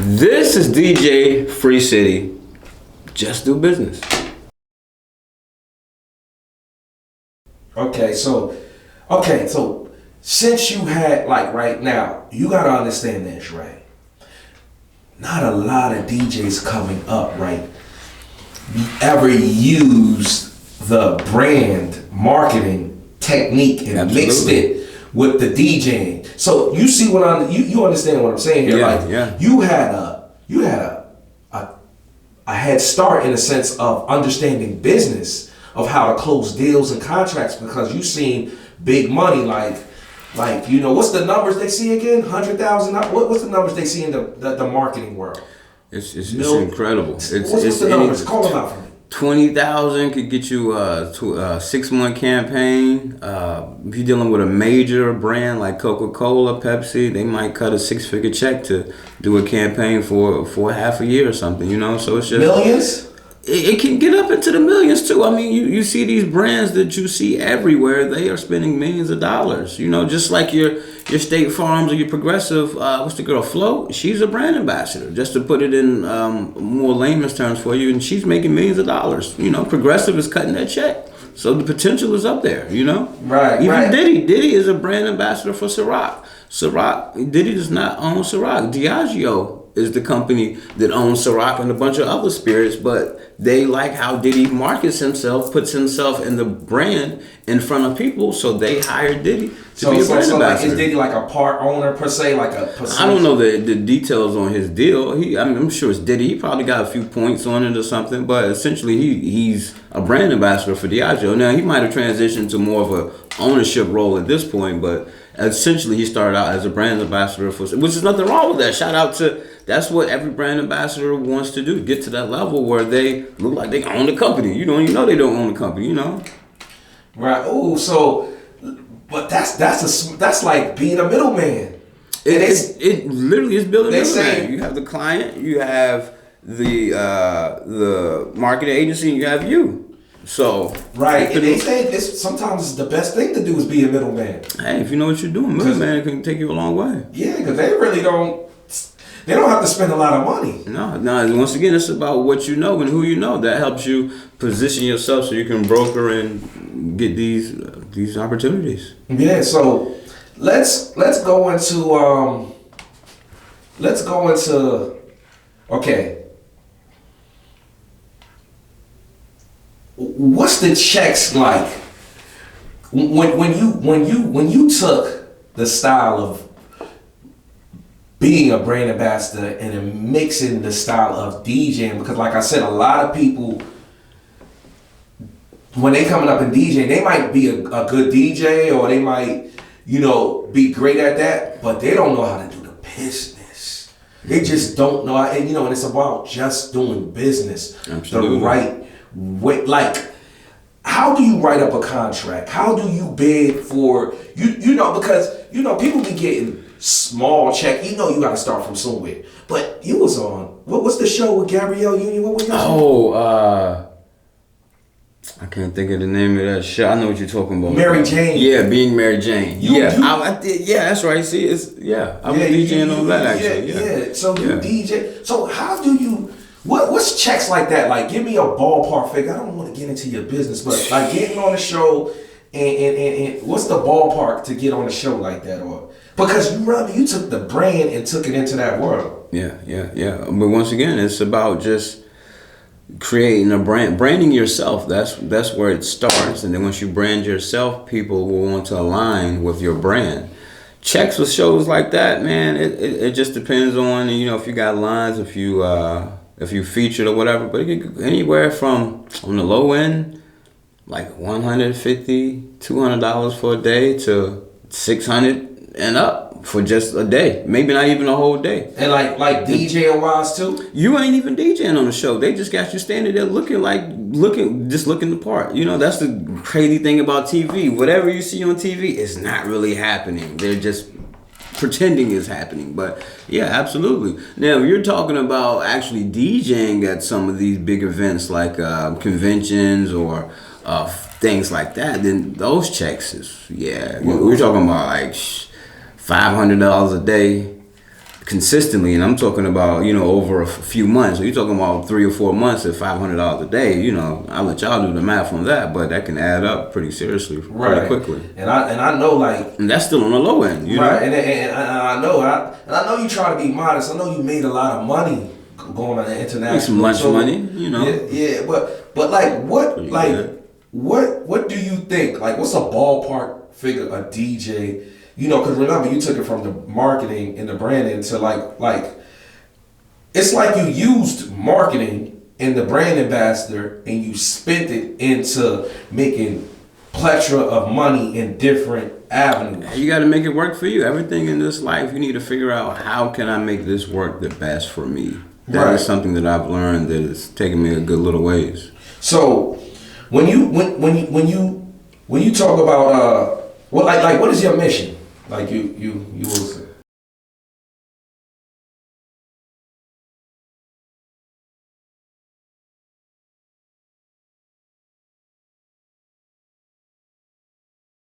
This is DJ Freecity. Just do business. Okay, so since you had, like, right now, you gotta understand this, right? Not a lot of DJs coming up, right, ever use the brand marketing technique and Absolutely. mixed it with the DJing. So you see what you understand what I'm saying here? You had a head start in a sense of understanding business, of how to close deals and contracts, because you seen big money, like what's the numbers they see again? 100,000. What's the numbers they see in the marketing world? It's incredible. What's the numbers? Call them out for me. 20,000 could get you to a 6-month campaign. If you're dealing with a major brand like Coca-Cola, Pepsi, they might cut a 6-figure check to do a campaign for half a year or something. So it's just millions. It can get up into the millions too. I mean, you see these brands that you see everywhere. They are spending millions of dollars. Just like your State Farms or your Progressive. What's the girl, Flo? She's a brand ambassador. Just to put it in more layman's terms for you, and she's making millions of dollars. Progressive is cutting that check, so the potential is up there. Right. Even right. Diddy is a brand ambassador for Ciroc. Diddy does not own Ciroc. Diageo is the company that owns Ciroc and a bunch of other spirits, but they like how Diddy markets himself, puts himself in the brand in front of people, so they hired Diddy to be a brand ambassador. Like, is Diddy like a part owner per se, like a percentage? I don't know the details on his deal. I'm sure it's Diddy. He probably got a few points on it or something, but essentially he's a brand ambassador for Diageo. Now, he might have transitioned to more of a ownership role at this point, but essentially he started out as a brand ambassador for, which is nothing wrong with that. Shout out to, that's what every brand ambassador wants to do, get to that level where they look like they own the company. You know they don't own the company, Right. Oh, so, but that's like being a middleman. It literally is building a middleman. You have the client, you have the marketing agency, and you have you. So right, and they say sometimes it's the best thing to do is be a middleman. Hey, if you know what you're doing, middleman can take you a long way. Yeah, because they really don't. They don't have to spend a lot of money. No. Once again, it's about what you know and who you know. That helps you position yourself so you can broker and get these opportunities. Yeah. So let's go into okay. What's the checks like when you took the style of being a brand ambassador and then mixing the style of DJing? Because like I said, a lot of people, when they coming up in DJing, they might be a good DJ, or they might be great at that, but they don't know how to do the business. They just don't know, and it's about just doing business. Absolutely. The right way. Like, how do you write up a contract? How do you bid for because people be getting small check. You got to start from somewhere. But you was on what's the show with Gabrielle Union? What was that? I can't think of the name of that show. I know what you're talking about. Mary Jane. Yeah, being Mary Jane. I did. Yeah, that's right. See, I was DJing on that actually. Yeah. So you DJ. So how do you? What's checks like that? Like, give me a ballpark figure. I don't want to get into your business, but like getting on the show and what's the ballpark to get on a show like that? Or because you took the brand and took it into that world. Yeah. But once again, it's about just creating a brand, branding yourself. That's where it starts, and then once you brand yourself, people will want to align with your brand. Checks with shows like that, man. It just depends on if you got lines, if you featured or whatever. But it could go anywhere from on the low end, like $150, $200 for a day to $600 and up for just a day, maybe not even a whole day. And like DJing wise too. You ain't even DJing on the show. They just got you standing there looking the part. That's the crazy thing about TV. Whatever you see on TV is not really happening. They're just pretending it's happening. But yeah, absolutely. Now, if you're talking about actually DJing at some of these big events like conventions or things like that, then those checks is we're talking about like $500 a day consistently, and I'm talking about, you know, over a few months. So you're talking about 3 or 4 months at $500 a day. You know, I'll let y'all do the math on that, but that can add up pretty seriously, pretty quickly. And I know, like, and that's still on the low end, you know. And I know you try to be modest. I know you made a lot of money going on the international. Make some lunch money, you know. Yeah, but like what, what do you think? Like, what's a ballpark figure a DJ? You know, because remember, you took it from the marketing and the branding to like it's like you used marketing and the brand ambassador and you spent it into making plethora of money in different avenues. You got to make it work for you. Everything in this life, you need to figure out, how can I make this work the best for me? That is something that I've learned that is taking me a good little ways. So when you talk about what is your mission? Like you was